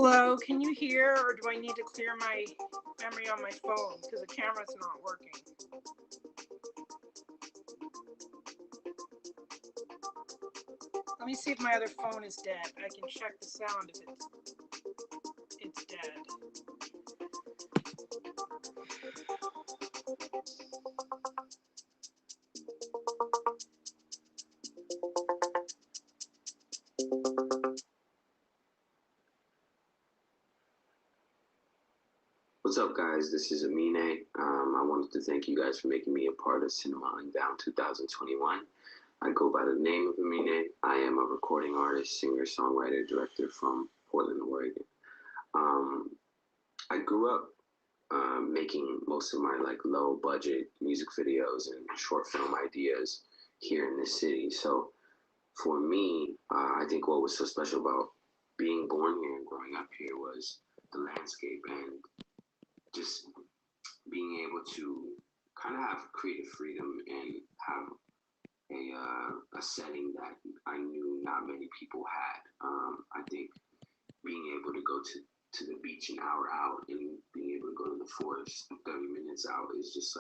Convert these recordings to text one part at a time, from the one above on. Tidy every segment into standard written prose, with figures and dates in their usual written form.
Hello, can you hear, or do I need to clear my memory on my phone because the camera's not working? Let me see if my other phone is dead. I can check the sound if it's dead. What's up, guys? This is Amine. I wanted to thank you guys for making me a part of Cinema Unbound 2021. I go by the name of Amine. I am a recording artist, singer, songwriter, director from Portland, Oregon. I grew up making most of my low budget music videos and short film ideas here in this city. So for me, I think what was so special about being born here and growing up here was the landscape and just being able to kind of have creative freedom and have a setting that I knew not many people had. I think being able to go to the beach an hour out and being able to go to the forest 30 minutes out is just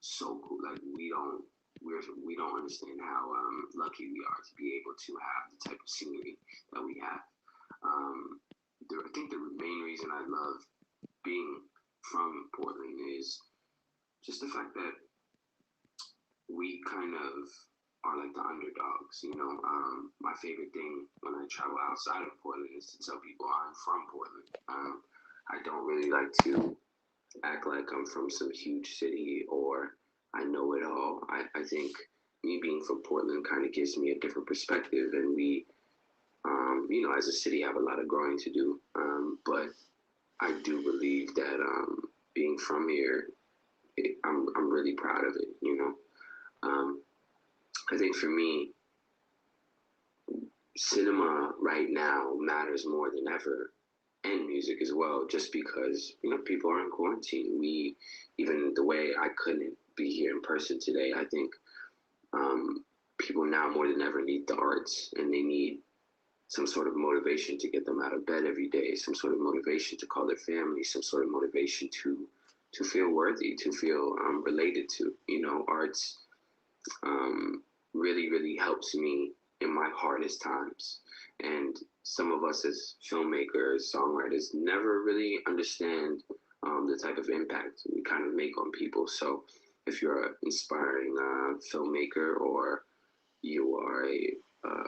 so cool. We don't understand how lucky we are to be able to have the type of scenery that we have. I think the main reason I love being from Portland is just the fact that we kind of are like the underdogs, my favorite thing when I travel outside of Portland is to tell people I'm from Portland. I don't really like to act like I'm from some huge city or I know it all. I think me being from Portland kind of gives me a different perspective, and we, as a city have a lot of growing to do, but I do believe that being from here, I'm really proud of it. I think for me, cinema right now matters more than ever, and music as well, just because people are in quarantine. Even the way I couldn't be here in person today, I think people now more than ever need the arts, and they need some sort of motivation to get them out of bed every day, some sort of motivation to call their family, some sort of motivation to feel worthy, to feel related to. Arts really, really helps me in my hardest times. And some of us as filmmakers, songwriters, never really understand the type of impact we kind of make on people. So if you're an inspiring filmmaker, or you are a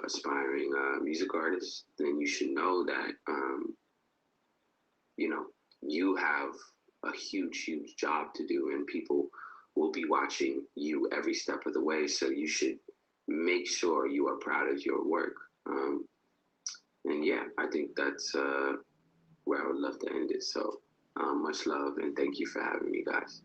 aspiring music artist, then you should know that you have a huge job to do, and people will be watching you every step of the way. So you should make sure you are proud of your work. And yeah, I think that's where I would love to end it. So much love, and thank you for having me, guys.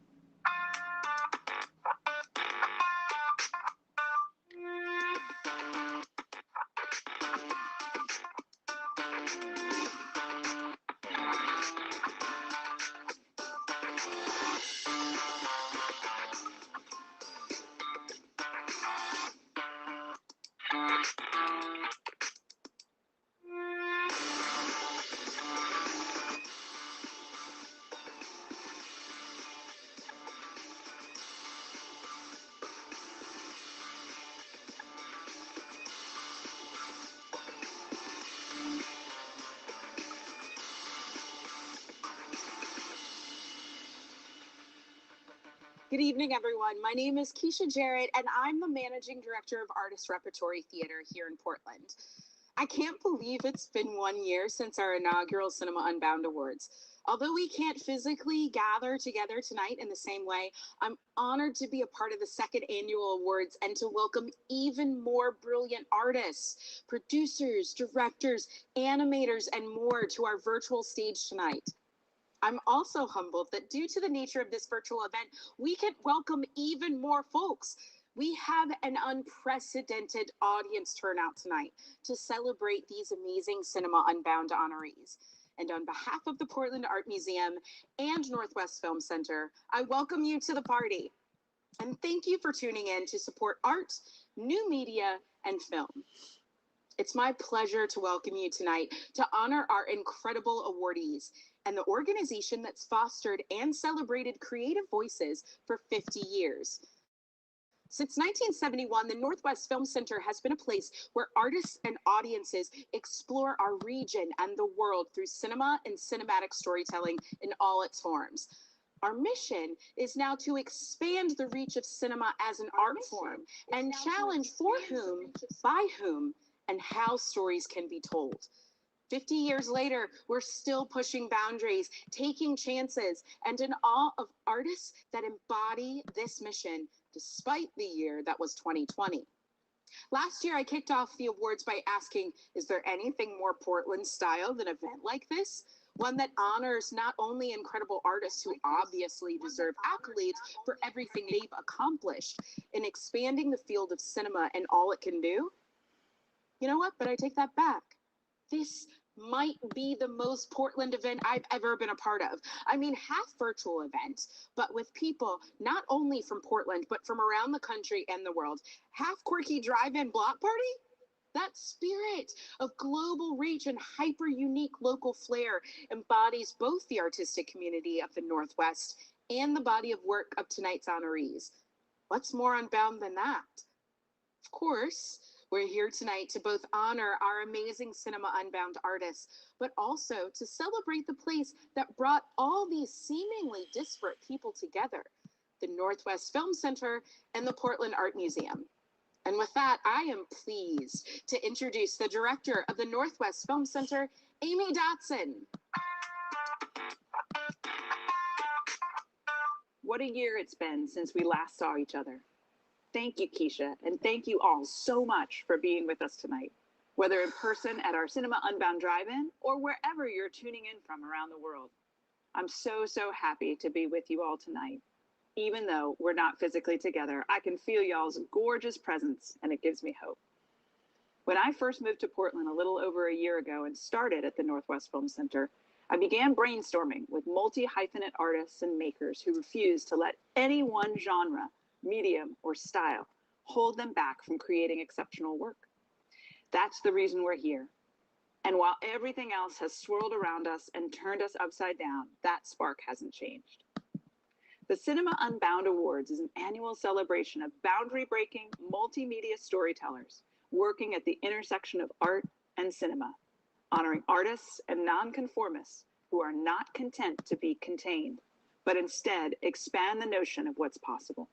Good evening, everyone. My name is Keisha Jarrett, and I'm the Managing Director of Artist Repertory Theater here in Portland. I can't believe it's been 1 year since our inaugural Cinema Unbound Awards. Although we can't physically gather together tonight in the same way, I'm honored to be a part of the second annual awards and to welcome even more brilliant artists, producers, directors, animators, and more to our virtual stage tonight. I'm also humbled that due to the nature of this virtual event, we can welcome even more folks. We have an unprecedented audience turnout tonight to celebrate these amazing Cinema Unbound honorees. And on behalf of the Portland Art Museum and Northwest Film Center, I welcome you to the party. And thank you for tuning in to support art, new media, and film. It's my pleasure to welcome you tonight to honor our incredible awardees and the organization that's fostered and celebrated creative voices for 50 years. Since 1971, the Northwest Film Center has been a place where artists and audiences explore our region and the world through cinema and cinematic storytelling in all its forms. Our mission is now to expand the reach of cinema as an art form and challenge for whom, by whom, and how stories can be told. 50 years later, we're still pushing boundaries, taking chances, and in awe of artists that embody this mission despite the year that was 2020. Last year, I kicked off the awards by asking, is there anything more Portland style than an event like this? One that honors not only incredible artists who obviously deserve accolades for everything they've accomplished in expanding the field of cinema and all it can do? You know what? But I take that back. This might be the most Portland event I've ever been a part of. I mean, half virtual event, but with people not only from Portland, but from around the country and the world. Half quirky drive-in block party? That spirit of global reach and hyper unique local flair embodies both the artistic community of the Northwest and the body of work of tonight's honorees. What's more Unbound than that? Of course, we're here tonight to both honor our amazing Cinema Unbound artists, but also to celebrate the place that brought all these seemingly disparate people together, the Northwest Film Center and the Portland Art Museum. And with that, I am pleased to introduce the director of the Northwest Film Center, Amy Dotson. What a year it's been since we last saw each other. Thank you, Keisha, and thank you all so much for being with us tonight, whether in person at our Cinema Unbound Drive-In or wherever you're tuning in from around the world. I'm so happy to be with you all tonight. Even though we're not physically together, I can feel y'all's gorgeous presence, and it gives me hope. When I first moved to Portland a little over a year ago and started at the Northwest Film Center, I began brainstorming with multi-hyphenate artists and makers who refused to let any one genre, medium, or style hold them back from creating exceptional work. That's the reason we're here. And while everything else has swirled around us and turned us upside down, that spark hasn't changed. The Cinema Unbound Awards is an annual celebration of boundary-breaking multimedia storytellers working at the intersection of art and cinema, honoring artists and nonconformists who are not content to be contained, but instead expand the notion of what's possible.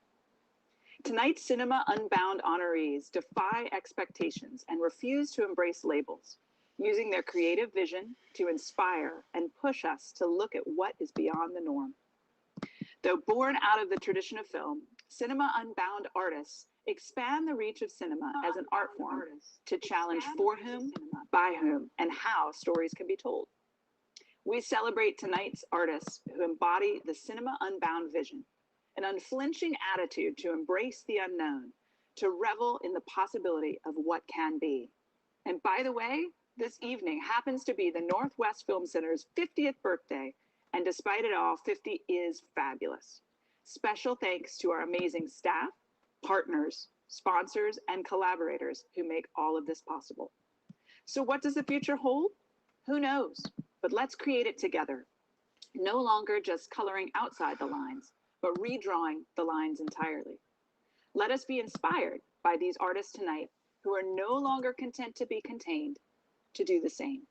Tonight's Cinema Unbound honorees defy expectations and refuse to embrace labels, using their creative vision to inspire and push us to look at what is beyond the norm. Though born out of the tradition of film, Cinema Unbound artists expand the reach of cinema as an art form to challenge for whom, by whom, and how stories can be told. We celebrate tonight's artists who embody the Cinema Unbound vision, an unflinching attitude to embrace the unknown, to revel in the possibility of what can be. And by the way, this evening happens to be the Northwest Film Center's 50th birthday, and despite it all, 50 is fabulous. Special thanks to our amazing staff, partners, sponsors, and collaborators who make all of this possible. So what does the future hold? Who knows? But let's create it together. No longer just coloring outside the lines, but redrawing the lines entirely. Let us be inspired by these artists tonight who are no longer content to be contained to do the same.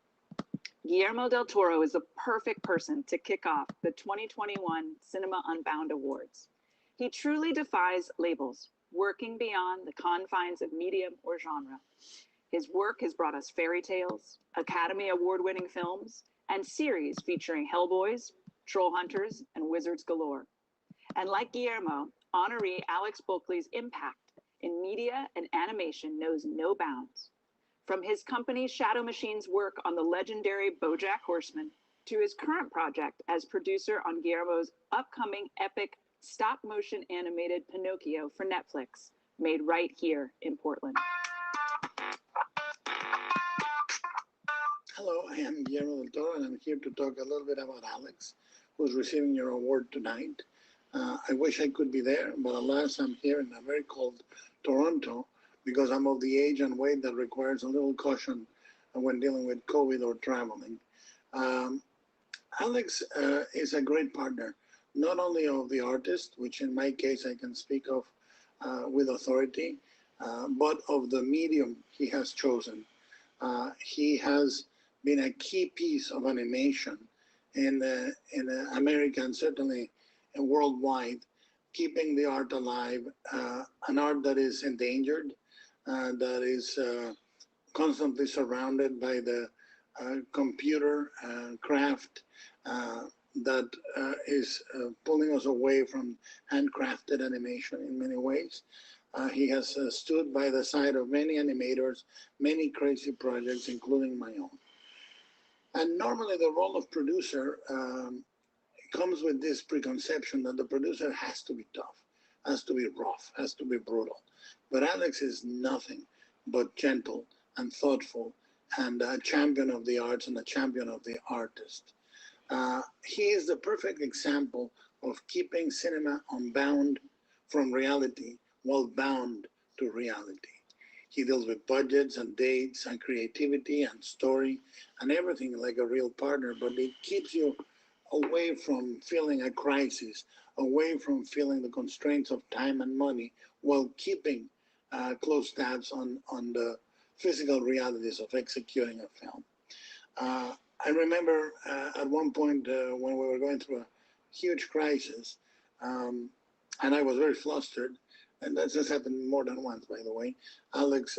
Guillermo del Toro is the perfect person to kick off the 2021 Cinema Unbound Awards. He truly defies labels, working beyond the confines of medium or genre. His work has brought us fairy tales, Academy Award-winning films, and series featuring Hellboys, Troll Hunters, and Wizards galore. And like Guillermo, honoree Alex Bulkley's impact in media and animation knows no bounds. From his company Shadow Machine's work on the legendary BoJack Horseman to his current project as producer on Guillermo's upcoming epic stop-motion animated Pinocchio for Netflix, made right here in Portland. Hello, I am Guillermo del Toro, and I'm here to talk a little bit about Alex, who's receiving your award tonight. I wish I could be there, but alas, I'm here in a very cold Toronto, because I'm of the age and weight that requires a little caution when dealing with COVID or traveling. Alex is a great partner, not only of the artist, which in my case I can speak of with authority, but of the medium he has chosen. He has been a key piece of animation in America and certainly worldwide, keeping the art alive, an art that is endangered, that is constantly surrounded by the computer craft that is pulling us away from handcrafted animation in many ways. He has stood by the side of many animators, many crazy projects, including my own. And normally the role of producer comes with this preconception that the producer has to be tough, has to be rough, has to be brutal. But Alex is nothing but gentle and thoughtful and a champion of the arts and a champion of the artist. He is the perfect example of keeping cinema unbound from reality while bound to reality. He deals with budgets and dates and creativity and story and everything like a real partner, but it keeps you away from feeling a crisis, away from feeling the constraints of time and money, while keeping close tabs on the physical realities of executing a film. I remember at one point when we were going through a huge crisis, and I was very flustered, and that just happened more than once, by the way. Alex,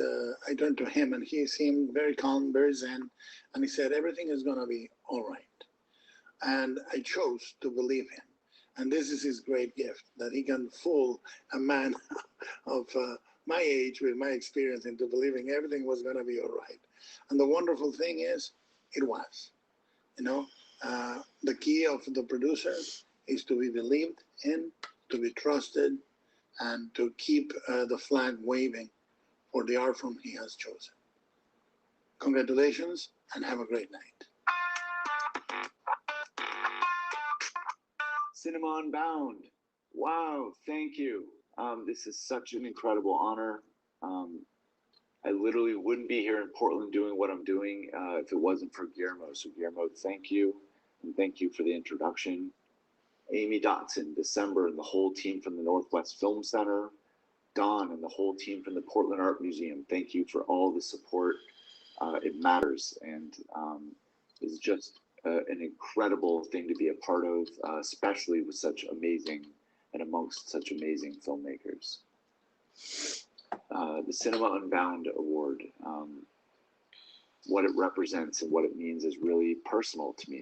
I turned to him, and he seemed very calm, very zen, and he said, "Everything is going to be all right." And I chose to believe him. And this is his great gift, that he can fool a man of my age with my experience into believing everything was going to be all right. And the wonderful thing is, it was. You know, the key of the producer is to be believed in, to be trusted, and to keep the flag waving for the art form he has chosen. Congratulations, and have a great night. Cinema Unbound. Wow, thank you. This is such an incredible honor. I literally wouldn't be here in Portland doing what I'm doing if it wasn't for Guillermo. So Guillermo, thank you. And thank you for the introduction. Amy Dotson, December, and the whole team from the Northwest Film Center. Don and the whole team from the Portland Art Museum. Thank you for all the support. It matters, and it's just an incredible thing to be a part of, especially with such amazing and amongst such amazing filmmakers. The Cinema Unbound Award, what it represents and what it means is really personal to me.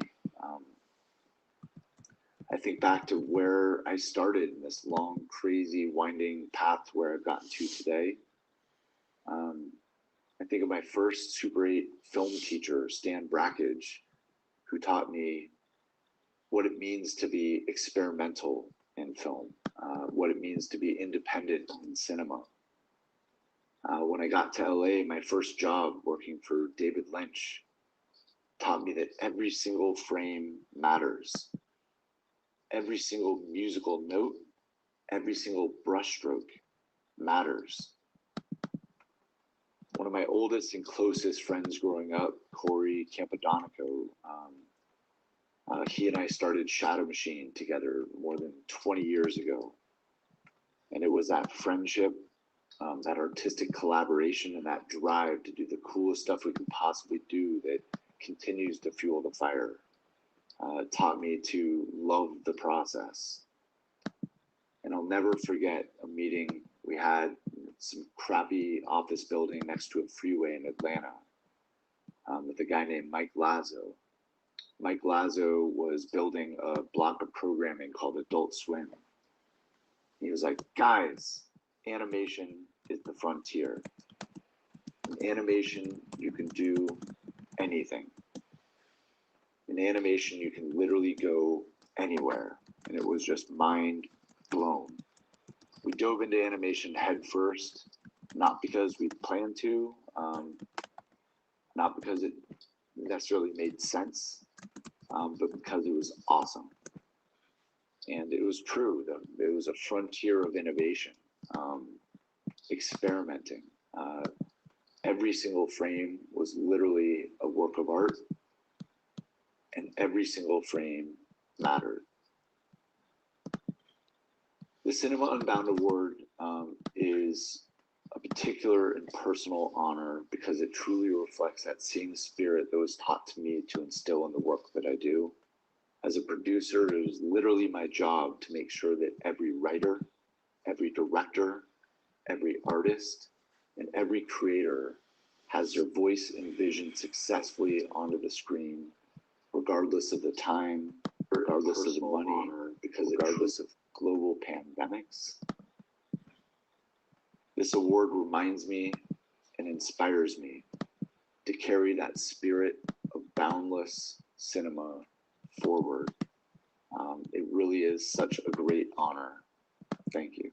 I think back to where I started in this long, crazy, winding path to where I've gotten to today. I think of my first Super 8 film teacher, Stan Brackage, who taught me what it means to be experimental in film, what it means to be independent in cinema. When I got to LA, my first job working for David Lynch taught me that every single frame matters. Every single musical note, every single brushstroke matters. One of my oldest and closest friends growing up, Corey Campadonico, he and I started Shadow Machine together more than 20 years ago. And it was that friendship, that artistic collaboration, and that drive to do the coolest stuff we can possibly do that continues to fuel the fire. Taught me to love the process. And I'll never forget a meeting we had in some crappy office building next to a freeway in Atlanta with a guy named Mike Lazo. Mike Lazo was building a block of programming called Adult Swim. He was like, guys, animation is the frontier. In animation, you can do anything. In animation, you can literally go anywhere. And it was just mind blown. We dove into animation head first, not because we planned to, not because it necessarily made sense, but because it was awesome. And it was true. It was a frontier of innovation, experimenting. Every single frame was literally a work of art, and every single frame mattered. The Cinema Unbound Award is a particular and personal honor because it truly reflects that same spirit that was taught to me to instill in the work that I do. As a producer, it was literally my job to make sure that every writer, every director, every artist, and every creator has their voice and vision successfully onto the screen, regardless of the time, regardless of the money, regardless of global pandemics. This award reminds me and inspires me to carry that spirit of boundless cinema forward. It really is such a great honor. Thank you.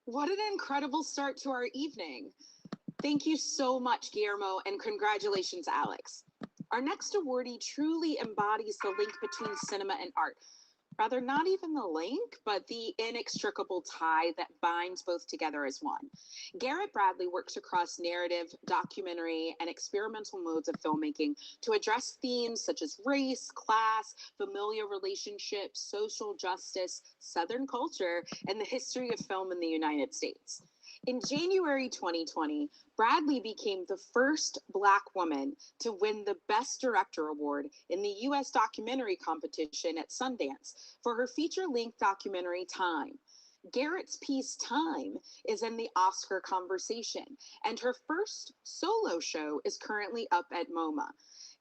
What an incredible start to our evening. Thank you so much, Guillermo, and congratulations, Alex. Our next awardee truly embodies the link between cinema and art. Rather, not even the link, but the inextricable tie that binds both together as one. Garrett Bradley works across narrative, documentary, and experimental modes of filmmaking to address themes such as race, class, familial relationships, social justice, Southern culture, and the history of film in the United States. In January 2020, Bradley became the first Black woman to win the Best Director Award in the U.S. documentary competition at Sundance for her feature-length documentary Time. Garrett's piece Time is in the Oscar conversation, and her first solo show is currently up at MoMA.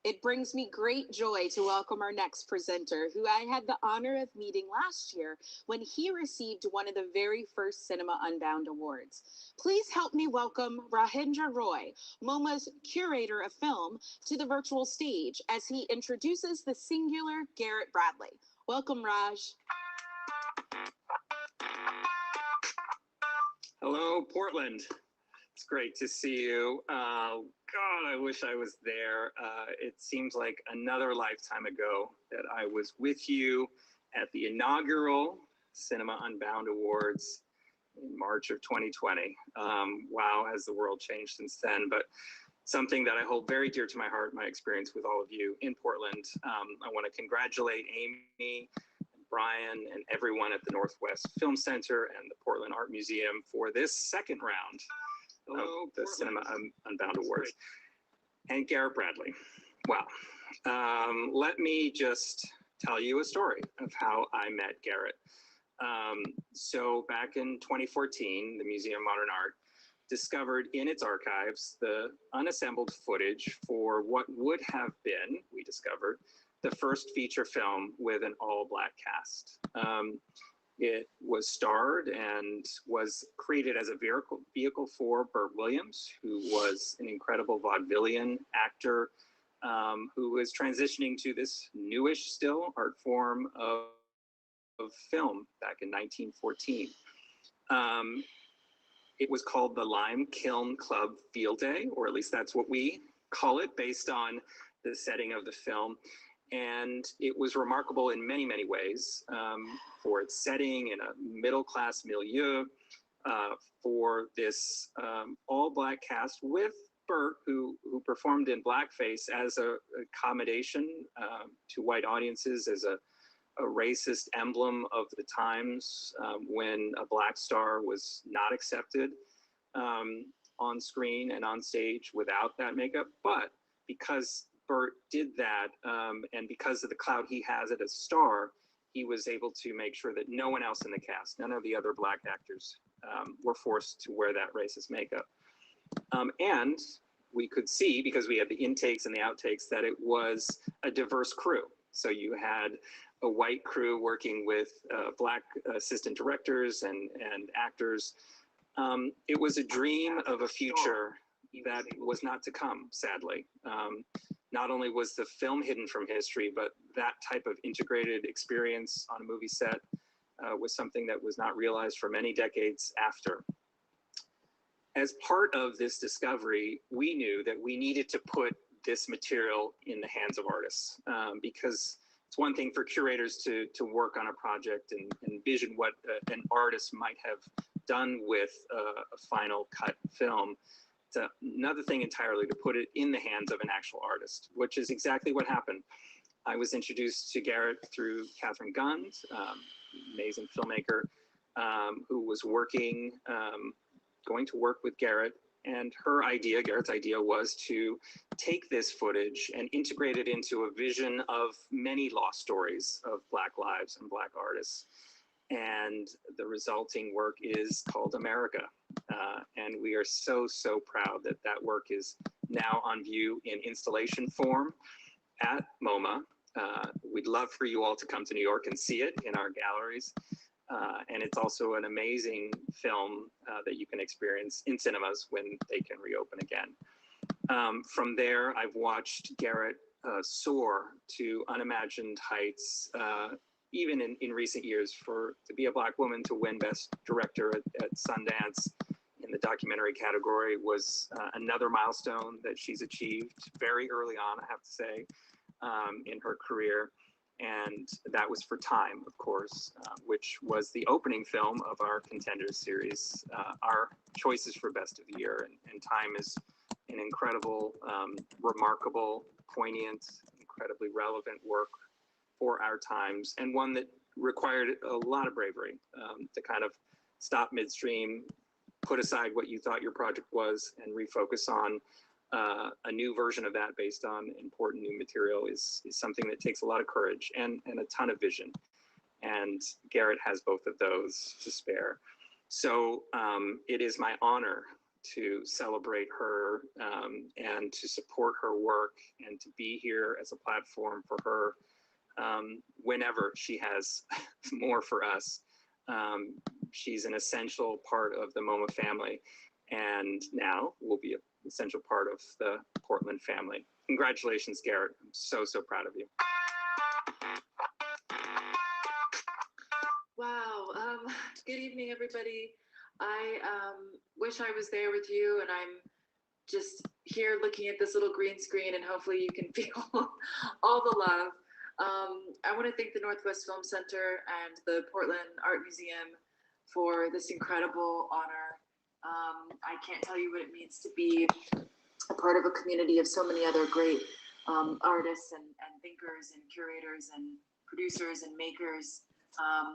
It brings me great joy to welcome our next presenter, who I had the honor of meeting last year when he received one of the very first Cinema Unbound Awards. Please help me welcome Rajendra Roy, MoMA's curator of film, to the virtual stage as he introduces the singular Garrett Bradley. Welcome, Raj. Hello, Portland. It's great to see you. God, I wish I was there. It seems like another lifetime ago that I was with you at the inaugural Cinema Unbound Awards in March of 2020. Wow, has the world changed since then? But something that I hold very dear to my heart, my experience with all of you in Portland. I want to congratulate Amy, Brian, and everyone at the Northwest Film Center and the Portland Art Museum for this second round of the Cinema Unbound Awards. And Garrett Bradley. Wow. Let me just tell you a story of how I met Garrett. So back in 2014, the Museum of Modern Art discovered in its archives the unassembled footage for what would have been, we discovered, the first feature film with an all-Black cast. It was starred and was created as a vehicle for Burt Williams, who was an incredible vaudevillian actor who was transitioning to this newish still art form of film back in 1914. It was called the Lime Kiln Club Field Day, or at least that's what we call it based on the setting of the film. And it was remarkable in many, many ways for its setting in a middle-class milieu, for this all-Black cast with Burt, who performed in blackface as a accommodation to white audiences, as a racist emblem of the times when a Black star was not accepted on screen and on stage without that makeup. But because Burt did that, and because of the clout he has as a star, he was able to make sure that no one else in the cast, none of the other Black actors, were forced to wear that racist makeup. And we could see, because we had the intakes and the outtakes, that it was a diverse crew. So you had a white crew working with Black assistant directors and actors. It was a dream of a future that was not to come, sadly. Not only was the film hidden from history, but that type of integrated experience on a movie set was something that was not realized for many decades after. As part of this discovery, we knew that we needed to put this material in the hands of artists because it's one thing for curators to work on a project and envision what an artist might have done with a final cut film. It's another thing entirely to put it in the hands of an actual artist, which is exactly what happened. I was introduced to Garrett through Catherine Gund, amazing filmmaker, who was going to work with Garrett. And Garrett's idea was to take this footage and integrate it into a vision of many lost stories of Black lives and Black artists. And the resulting work is called America. And we are so, so proud that that work is now on view in installation form at MoMA. We'd love for you all to come to New York and see it in our galleries. And it's also an amazing film that you can experience in cinemas when they can reopen again. From there, I've watched Garrett soar to unimagined heights, even in recent years. To be a Black woman to win Best Director at Sundance in the documentary category was another milestone that she's achieved very early on, I have to say, in her career. And that was for Time, of course, which was the opening film of our Contenders series, our choices for Best of the Year. And Time is an incredible, remarkable, poignant, incredibly relevant work for our times, and one that required a lot of bravery to kind of stop midstream, put aside what you thought your project was, and refocus on a new version of that based on important new material is something that takes a lot of courage and a ton of vision. And Garrett has both of those to spare. So it is my honor to celebrate her and to support her work and to be here as a platform for her whenever she has more for us. She's an essential part of the MoMA family, and now will be an essential part of the Portland family. Congratulations, Garrett. I'm so, so proud of you. Wow. Good evening, everybody. I wish I was there with you, and I'm just here looking at this little green screen, and hopefully you can feel all the love. I want to thank the Northwest Film Center and the Portland Art Museum for this incredible honor. I can't tell you what it means to be a part of a community of so many other great artists and thinkers and curators and producers and makers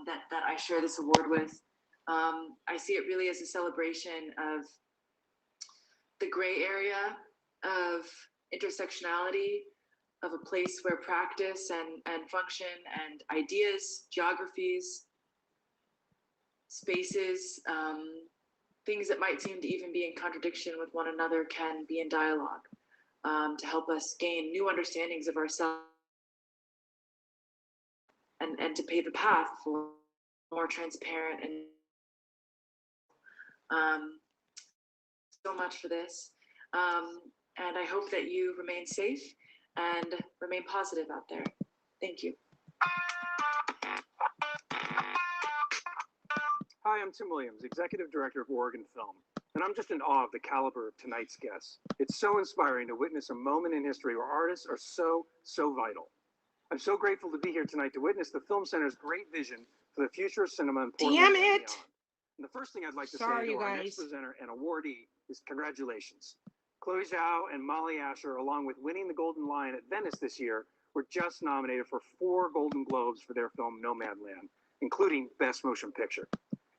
that I share this award with. I see it really as a celebration of the gray area of intersectionality, of a place where practice and function and ideas, geographies, spaces, things that might seem to even be in contradiction with one another can be in dialogue to help us gain new understandings of ourselves and to pave the path for more transparent and so much for this. And I hope that you remain safe and remain positive out there. Thank you. Hi, I'm Tim Williams, Executive Director of Oregon Film, and I'm just in awe of the caliber of tonight's guests. It's so inspiring to witness a moment in history where artists are so vital. I'm so grateful to be here tonight to witness the Film Center's great vision for the future of cinema in Portland and beyond. And the first thing I'd like to say to our next presenter and awardee is congratulations. Chloe Zhao and Molly Asher, along with winning the Golden Lion at Venice this year, were just nominated for 4 Golden Globes for their film Nomadland, including Best Motion Picture.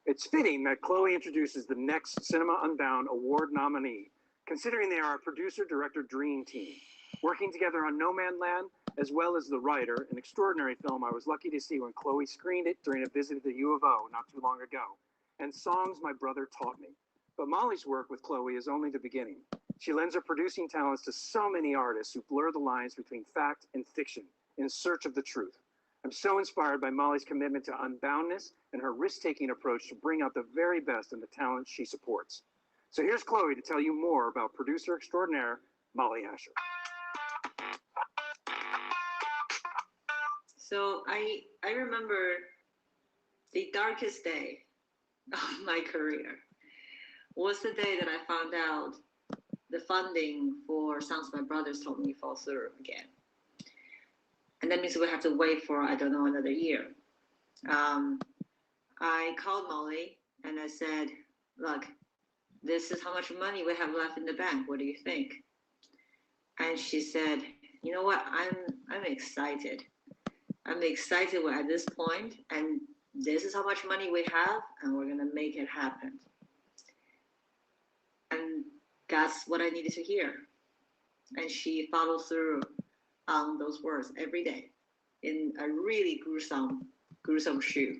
It's fitting that Chloe introduces the next Cinema Unbound award nominee, considering they are a producer-director dream team. Working together on Nomadland, as well as The Writer, an extraordinary film I was lucky to see when Chloe screened it during a visit at the U of O not too long ago, and Songs My Brother Taught Me. But Molly's work with Chloe is only the beginning. She lends her producing talents to so many artists who blur the lines between fact and fiction in search of the truth. I'm so inspired by Molly's commitment to unboundness and her risk-taking approach to bring out the very best in the talent she supports. So here's Chloe to tell you more about producer extraordinaire Molly Asher. So I remember the darkest day of my career was the day that I found out the funding for Songs My Brothers Told Me fell through again. And And that means we have to wait for, I don't know, another year. I called Molly and I said, look, this is how much money we have left in the bank. What do you think? And she said, you know what? I'm excited. I'm excited we're at this point, and this is how much money we have, and we're gonna make it happen. And that's what I needed to hear. And she followed through on those words every day in a really gruesome shoot.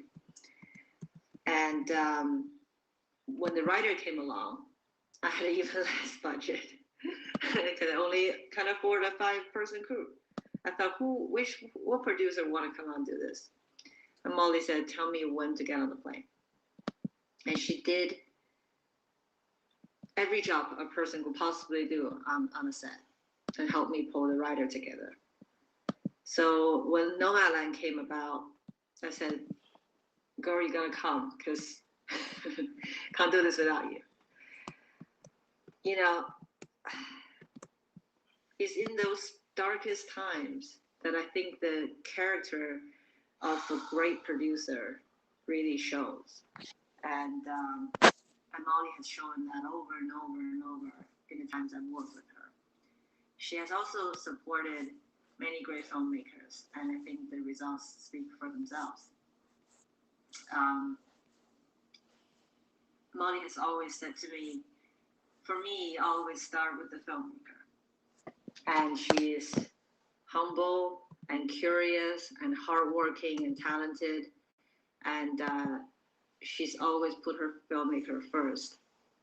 And when the writer came along, I had an even less budget. I could only kind of afford a 5-person crew. I thought, what producer want to come on and do this? And Molly said, tell me when to get on the plane. And she did every job a person could possibly do on a set and helped me pull the writer together. So when Nomadland came about, I said, girl, you gotta come, because can't do this without you. You know, it's in those darkest times that I think the character of a great producer really shows. And Molly has shown that over and over and over in the times I've worked with her. She has also supported many great filmmakers, and I think the results speak for themselves. Molly has always said to me, for me, always start with the filmmaker. And she is humble and curious and hardworking and talented. And she's always put her filmmaker first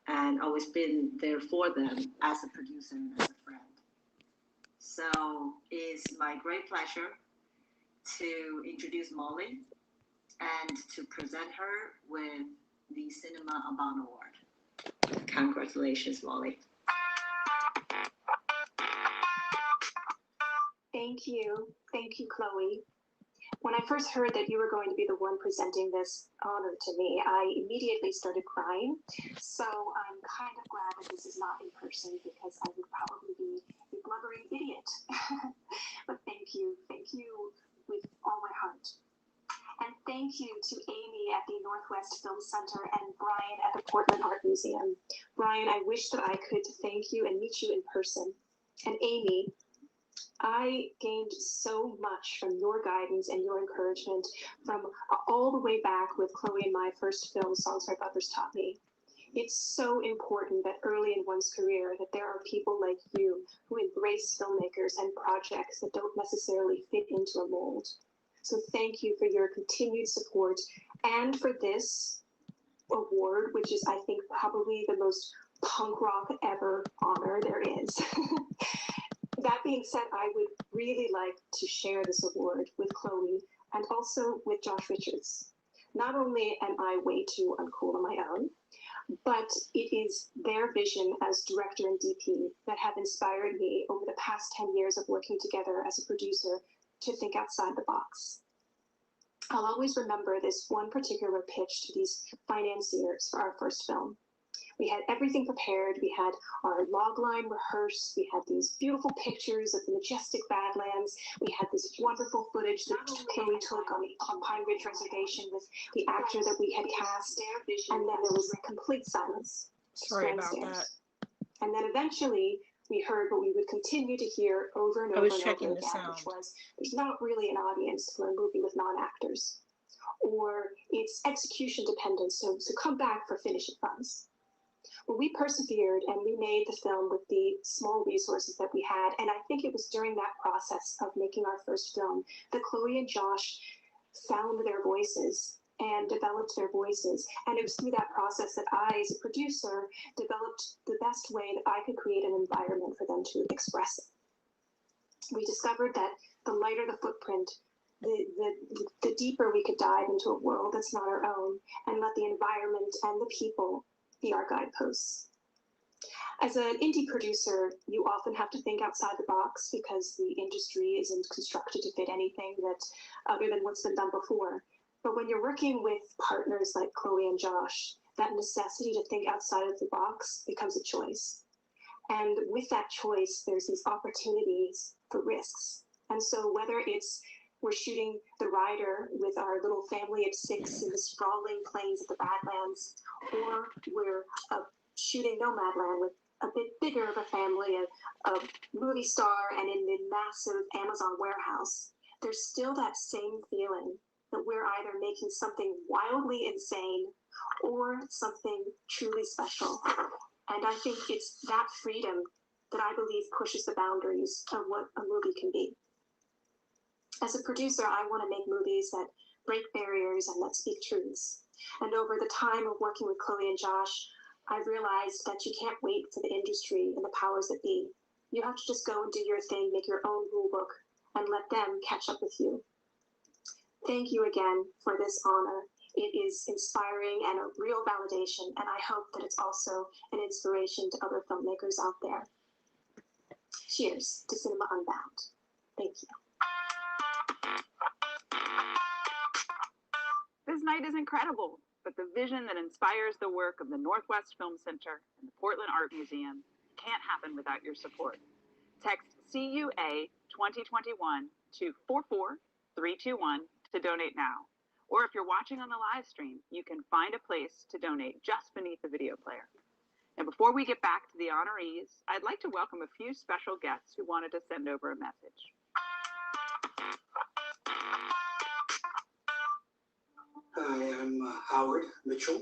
and always been there for them as a producer and as a friend. So it's my great pleasure to introduce Molly and to present her with the Cinema Unbound Award. Congratulations, Molly. Thank you, Chloe. When I first heard that you were going to be the one presenting this honor to me, I immediately started crying. So I'm kind of glad that this is not in person, because I would probably be a blubbering idiot. But thank you with all my heart. And thank you to Amy at the Northwest Film Center and Brian at the Portland Art Museum. Brian, I wish that I could thank you and meet you in person. And Amy, I gained so much from your guidance and your encouragement from all the way back with Chloe and my first film, Songs My Brothers Taught Me. It's so important that early in one's career that there are people like you who embrace filmmakers and projects that don't necessarily fit into a mold. So thank you for your continued support and for this award, which is, I think, probably the most punk rock ever honor there is. That being said, I would really like to share this award with Chloe and also with Josh Richards. Not only am I way too uncool on my own, but it is their vision as director and DP that have inspired me over the past 10 years of working together as a producer to think outside the box. I'll always remember this one particular pitch to these financiers for our first film. We had everything prepared. We had our log line rehearsed. We had these beautiful pictures of the majestic Badlands. We had this wonderful footage that Chloe took on Pine Ridge Reservation with the actor that we had cast. And then there was complete silence. Sorry about that. And then eventually we heard what we would continue to hear over and over and over again, which was, there's not really an audience for a movie with non-actors. Or it's execution dependent, so come back for finishing funds. Well, we persevered and we made the film with the small resources that we had. And I think it was during that process of making our first film that Chloe and Josh found their voices and developed their voices. And it was through that process that I, as a producer, developed the best way that I could create an environment for them to express it. We discovered that the lighter the footprint, the deeper we could dive into a world that's not our own, and let the environment and the people be our guideposts. As an indie producer, you often have to think outside the box because the industry isn't constructed to fit anything that other than what's been done before. But when you're working with partners like Chloe and Josh, that necessity to think outside of the box becomes a choice. And with that choice, there's these opportunities for risks. And so whether it's We're shooting The Rider with our little family of 6 in the sprawling plains of the Badlands, or we're shooting Nomadland with a bit bigger of a family, a movie star, and in the massive Amazon warehouse. There's still that same feeling that we're either making something wildly insane or something truly special. And I think it's that freedom that I believe pushes the boundaries of what a movie can be. As a producer, I want to make movies that break barriers and that speak truths. And over the time of working with Chloe and Josh, I've realized that you can't wait for the industry and the powers that be. You have to just go and do your thing, make your own rule book, and let them catch up with you. Thank you again for this honor. It is inspiring and a real validation, and I hope that it's also an inspiration to other filmmakers out there. Cheers to Cinema Unbound. Thank you. This night is incredible, but the vision that inspires the work of the Northwest Film Center and the Portland Art Museum can't happen without your support. Text CUA 2021 to 44321 to donate now. Or if you're watching on the live stream, you can find a place to donate just beneath the video player. And before we get back to the honorees, I'd like to welcome a few special guests who wanted to send over a message. Hi, I'm Howard Mitchell,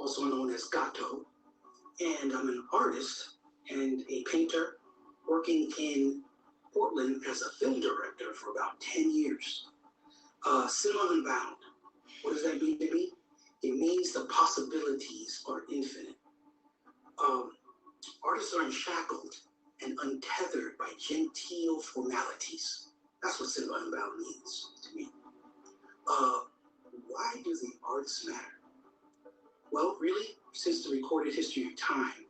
also known as Gato, and I'm an artist and a painter working in Portland as a film director for about 10 years. Cinema Unbound, what does that mean to me? It means the possibilities are infinite. Artists are unshackled and untethered by genteel formalities. That's what Cinema Unbound means to me. Why do the arts matter? Well, really, since the recorded history of time,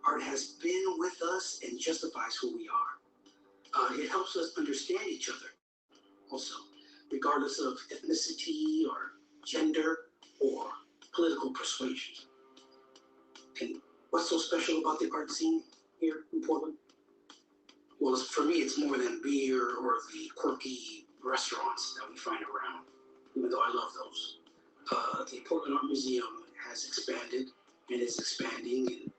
art has been with us and justifies who we are. It helps us understand each other also, regardless of ethnicity or gender or political persuasion. And what's so special about the art scene here in Portland? Well, for me, it's more than beer or the quirky restaurants that we find around, even though I love those. The Portland Art Museum has expanded and is expanding, and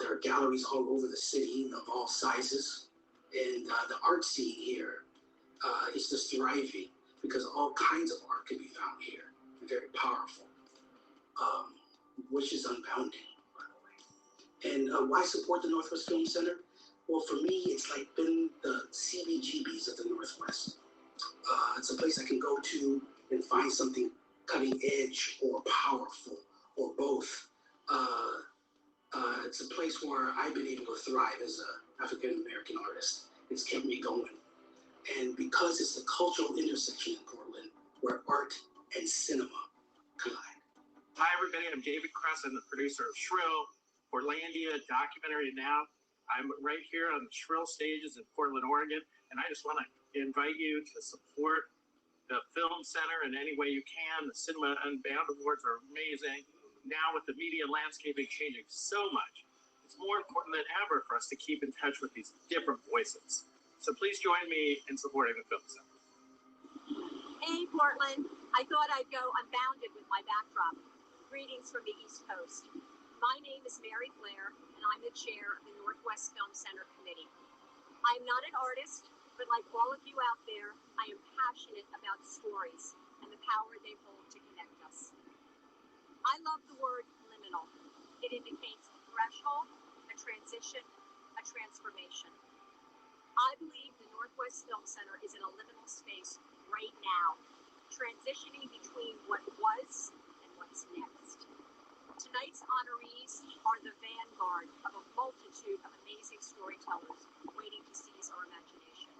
there are galleries all over the city of all sizes. And the art scene here is just thriving because all kinds of art can be found here, and very powerful, which is unbounding, by the way. And why support the Northwest Film Center? Well, for me, it's like been the CBGBs of the Northwest. It's a place I can go to and find something cutting edge or powerful or both. It's a place where I've been able to thrive as an African-American artist. It's kept me going. And because it's the cultural intersection in Portland where art and cinema collide. Hi, everybody. I'm David Kress. I'm the producer of Shrill, Portlandia, documentary now. I'm right here on the Shrill stages in Portland, Oregon, and I just want to invite you to support the Film Center in any way you can. The Cinema Unbound Awards are amazing. Now with the media landscaping changing so much, it's more important than ever for us to keep in touch with these different voices. So please join me in supporting the Film Center. Hey, Portland. I thought I'd go unbounded with my backdrop. Greetings from the East Coast. My name is Mary Blair, and I'm the chair of the Northwest Film Center Committee. I'm not an artist, but like all of you out there, I am passionate about stories and the power they hold to connect us. I love the word liminal. It indicates a threshold, a transition, a transformation. I believe the Northwest Film Center is in a liminal space right now, transitioning between what was and what's next. Tonight's honorees are the vanguard of a multitude of amazing storytellers waiting to seize our imagination.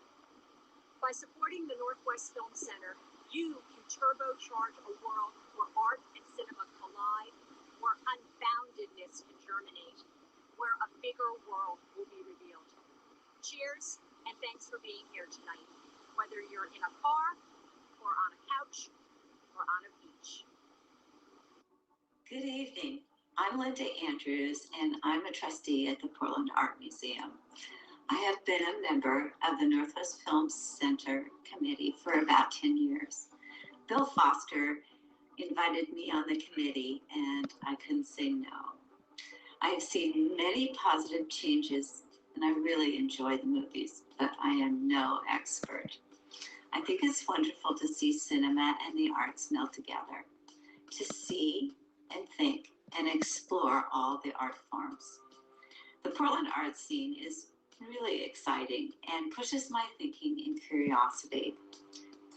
By supporting the Northwest Film Center, you can turbocharge a world where art and cinema collide, where unboundedness can germinate, where a bigger world will be revealed. Cheers, and thanks for being here tonight, whether you're in a car, or on a couch, or on a beach. Good evening. I'm Linda Andrews, and I'm a trustee at the Portland Art Museum. I have been a member of the Northwest Film Center Committee for about 10 years. Bill Foster invited me on the committee, and I couldn't say no. I have seen many positive changes, and I really enjoy the movies, but I am no expert. I think it's wonderful to see cinema and the arts meld together, to see and think and explore all the art forms. The Portland art scene is really exciting and pushes my thinking and curiosity.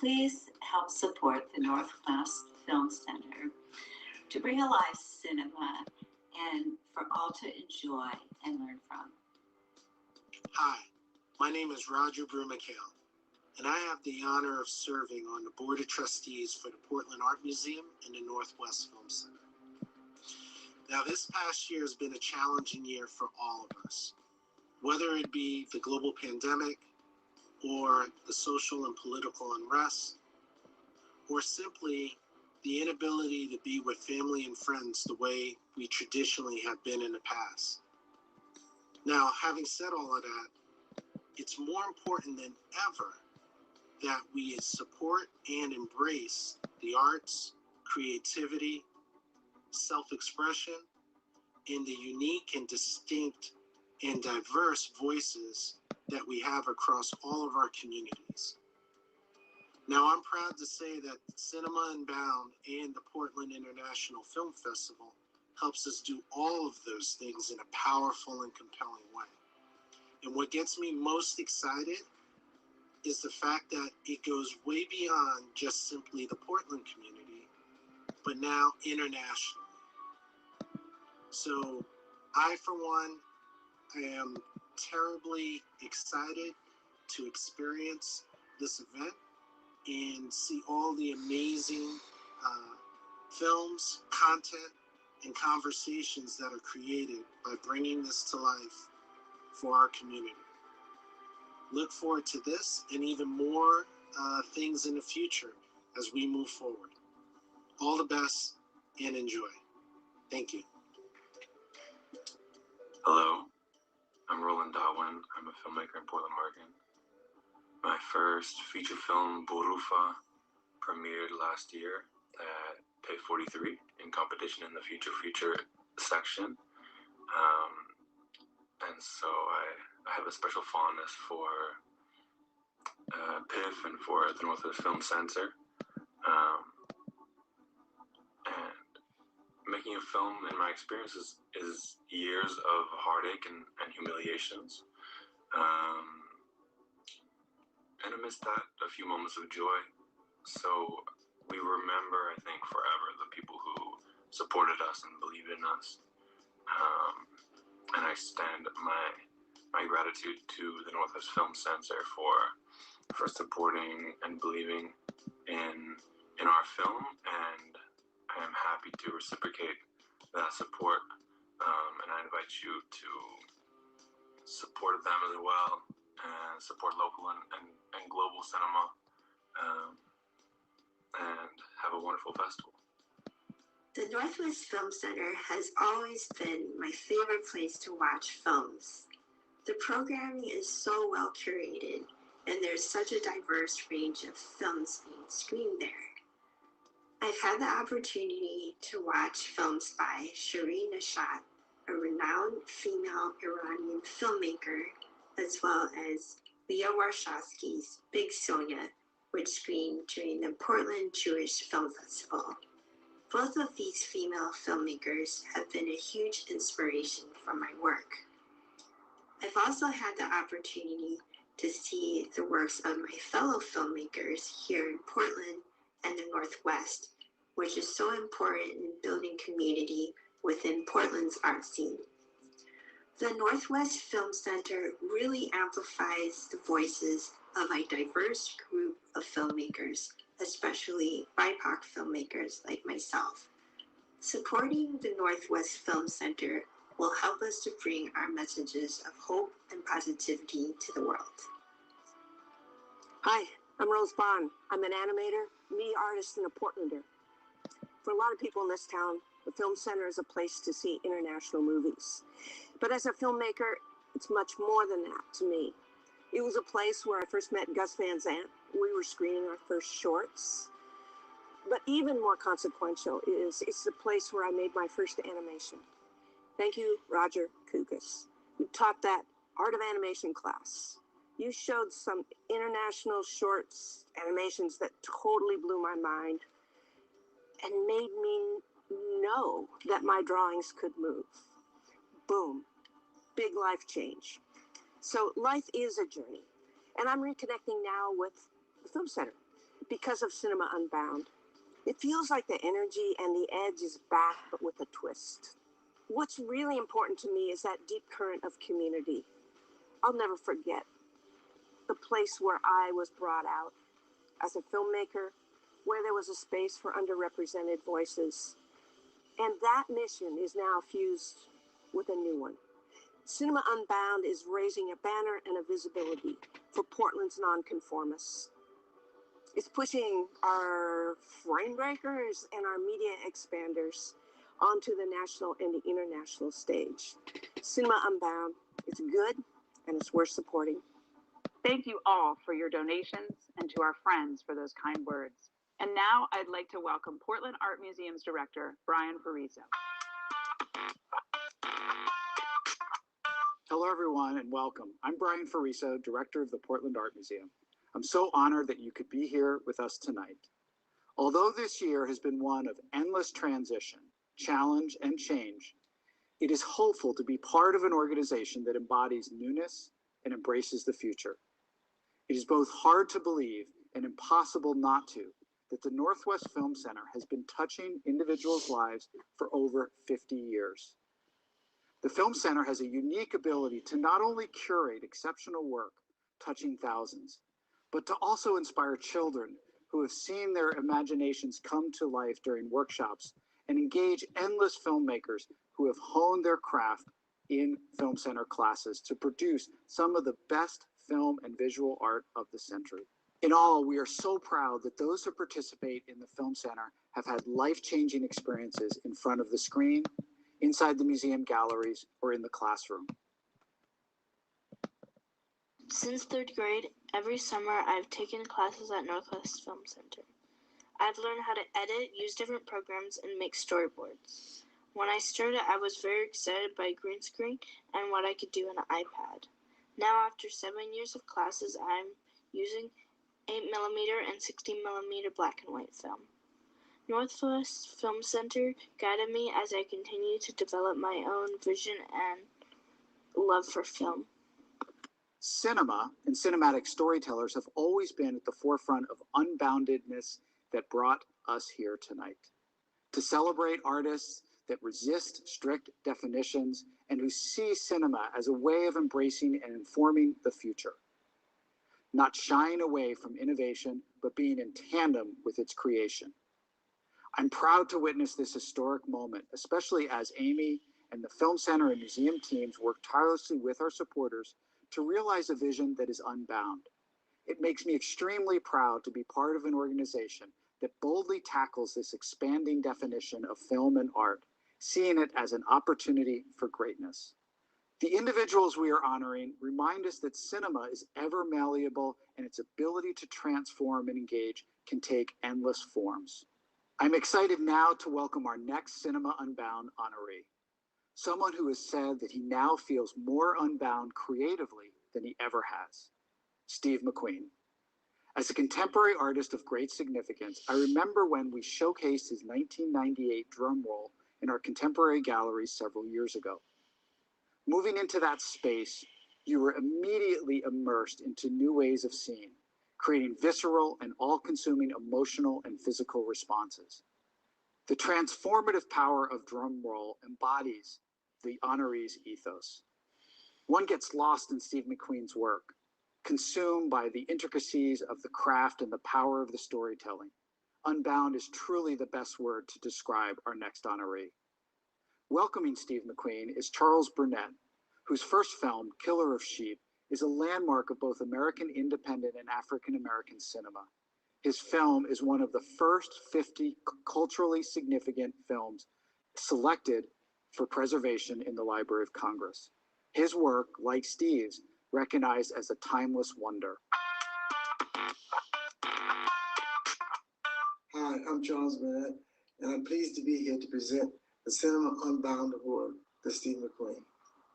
Please help support the Northwest Film Center to bring alive cinema and for all to enjoy and learn from. Hi, my name is Roger Brumacale, and I have the honor of serving on the Board of Trustees for the Portland Art Museum and the Northwest Film Center. Now, this past year has been a challenging year for all of us, whether it be the global pandemic, or the social and political unrest, or simply the inability to be with family and friends the way we traditionally have been in the past. Now, having said all of that, it's more important than ever that we support and embrace the arts, creativity, self-expression, and the unique and distinct and diverse voices that we have across all of our communities. Now, I'm proud to say that Cinema Unbound and the Portland International Film Festival helps us do all of those things in a powerful and compelling way. And what gets me most excited is the fact that it goes way beyond just simply the Portland community, but now internationally. So I, for one, am terribly excited to experience this event and see all the amazing films, content, and conversations that are created by bringing this to life for our community. Look forward to this and even more things in the future as we move forward. All the best and enjoy. Thank you. Hello, I'm Roland Darwin. I'm a filmmaker in Portland, Oregon. My first feature film, Borufa, premiered last year at Pay 43 in competition in the Future Feature section. And so I have a special fondness for PIF and for the Northwest Film Center. And making a film, in my experience, is years of heartache and humiliations. And amidst that, a few moments of joy. So we remember, I think, forever the people who supported us and believed in us. And I stand my gratitude to the Northwest Film Center for supporting and believing in our film, and I am happy to reciprocate that support. And I invite you to support them as well, and support local and global cinema, and have a wonderful festival. The Northwest Film Center has always been my favorite place to watch films. The programming is so well curated, and there's such a diverse range of films being screened there. I've had the opportunity to watch films by Shireen Nishat, a renowned female Iranian filmmaker, as well as Leah Warshawski's Big Sonia, which screened during the Portland Jewish Film Festival. Both of these female filmmakers have been a huge inspiration for my work. I've also had the opportunity to see the works of my fellow filmmakers here in Portland and the Northwest, which is so important in building community within Portland's art scene. The Northwest Film Center really amplifies the voices of a diverse group of filmmakers, especially BIPOC filmmakers like myself. Supporting the Northwest Film Center will help us to bring our messages of hope and positivity to the world. Hi, I'm Rose Bond. I'm an animator, media artist, and a Portlander. For a lot of people in this town, the Film Center is a place to see international movies. But as a filmmaker, It's much more than that to me. It was a place where I first met Gus Vanzant. We were screening our first shorts. But even more consequential is it's the place where I made my first animation. Thank you, Roger Kugas, who taught that art of animation class. You showed some international shorts, animations that totally blew my mind and made me know that my drawings could move. Boom, big life change. So life is a journey, and I'm reconnecting now with the Film Center because of Cinema Unbound. It feels like the energy and the edge is back, but with a twist. What's really important to me is that deep current of community. I'll never forget the place where I was brought out as a filmmaker, where there was a space for underrepresented voices. And that mission is now fused with a new one. Cinema Unbound is raising a banner and a visibility for Portland's nonconformists. It's pushing our frame breakers and our media expanders onto the national and the international stage. Cinema Unbound, it's good and it's worth supporting. Thank you all for your donations and to our friends for those kind words. And now I'd like to welcome Portland Art Museum's director, Brian Pariso. Hello, everyone, and welcome. I'm Brian Pariso, director of the Portland Art Museum. I'm so honored that you could be here with us tonight. Although this year has been one of endless transition, challenge, and change, it is hopeful to be part of an organization that embodies newness and embraces the future. It is both hard to believe and impossible not to that the Northwest Film Center has been touching individuals' lives for over 50 years. The Film Center has a unique ability to not only curate exceptional work touching thousands, but to also inspire children who have seen their imaginations come to life during workshops and engage endless filmmakers who have honed their craft in Film Center classes to produce some of the best film and visual art of the century. In all, we are so proud that those who participate in the Film Center have had life-changing experiences in front of the screen, inside the museum galleries, or in the classroom. Since third grade, every summer I've taken classes at Northwest Film Center. I've learned how to edit, use different programs, and make storyboards. When I started, I was very excited by green screen and what I could do on an iPad. Now, after 7 years of classes, I'm using 8mm and 16mm black and white film. Northwest Film Center guided me as I continue to develop my own vision and love for film. Cinema and cinematic storytellers have always been at the forefront of unboundedness that brought us here tonight. To celebrate artists that resist strict definitions and who see cinema as a way of embracing and informing the future. Not shying away from innovation, but being in tandem with its creation. I'm proud to witness this historic moment, especially as Amy and the Film Center and museum teams work tirelessly with our supporters to realize a vision that is unbound. It makes me extremely proud to be part of an organization that boldly tackles this expanding definition of film and art, seeing it as an opportunity for greatness. The individuals we are honoring remind us that cinema is ever malleable and its ability to transform and engage can take endless forms. I'm excited now to welcome our next Cinema Unbound honoree, someone who has said that he now feels more unbound creatively than he ever has, Steve Mcqueen. As a contemporary artist of great significance, I remember when we showcased his 1998 drum roll in our contemporary galleries several years ago. Moving into that space, you were immediately immersed into new ways of seeing, creating visceral and all-consuming emotional and physical responses. The transformative power of drum roll embodies the honoree's ethos. One gets lost in Steve Mcqueen's work, consumed by the intricacies of the craft and the power of the storytelling. Unbound is truly the best word to describe our next honoree. Welcoming Steve Mcqueen is Charles Burnett, whose first film, Killer of Sheep, is a landmark of both American independent and African-American cinema. His film is one of the first 50 culturally significant films selected for preservation in the Library of Congress. His work, like Steve's, recognized as a timeless wonder. Hi, I'm Charles Burnett, and I'm pleased to be here to present the Cinema Unbound Award to Steve Mcqueen.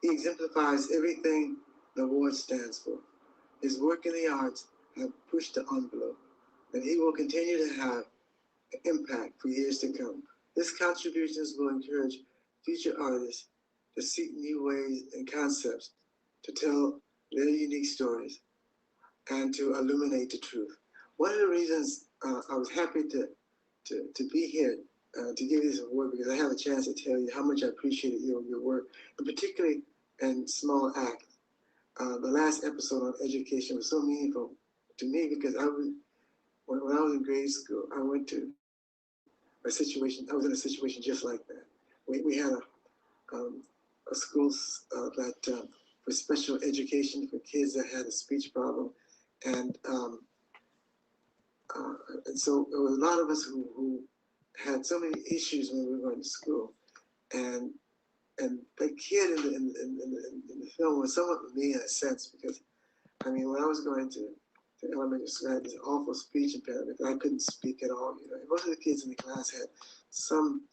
He exemplifies everything the award stands for. His work in the arts have pushed the envelope, and he will continue to have an impact for years to come. His contributions will encourage future artists to seek new ways and concepts to tell their unique stories and to illuminate the truth. One of the reasons I was happy to be here to give you this award, because I have a chance to tell you how much I appreciated your work, and particularly in Small Act. The last episode on education was so meaningful to me because when I was in grade school, I went to a situation. I was in a situation just like that. We had a school that for special education for kids that had a speech problem, and so there were a lot of us who had so many issues when we were going to school, and the kid in the film was somewhat me in a sense, because I mean, when I was going to elementary school, I had this awful speech impairment. I couldn't speak at all. You know, most of the kids in the class had some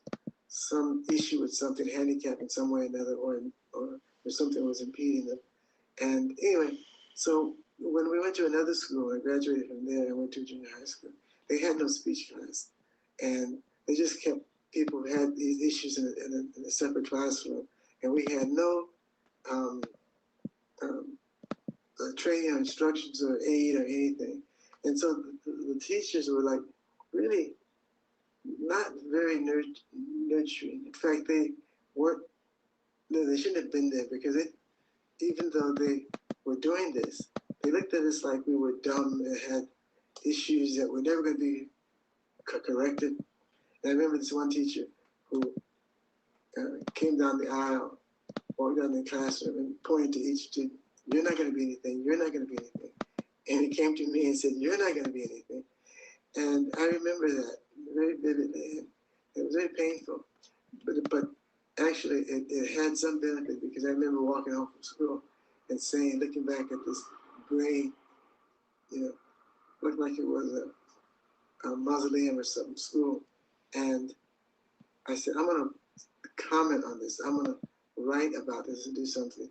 issue with something, handicap in some way or another, or something was impeding them. And anyway, so when we went to another school, I graduated from there. I went to junior high school. They had no speech class, and they just kept people who had these issues in a separate classroom, and we had no training or instructions or aid or anything. And so the teachers were like really not very nurturing. In fact, they shouldn't have been there, because even though they were doing this, they looked at us like we were dumb and had issues that were never going to be corrected. And I remember this one teacher who came down the aisle, walked down the classroom and pointed to each student, "You're not going to be anything, you're not going to be anything." And he came to me and said, "You're not going to be anything." And I remember that very vividly. And it was very painful. But actually, it had some benefit, because I remember walking home from school and saying, looking back at this gray, looked like it was a mausoleum or something, school. And I said, I'm going to comment on this. I'm going to write about this and do something,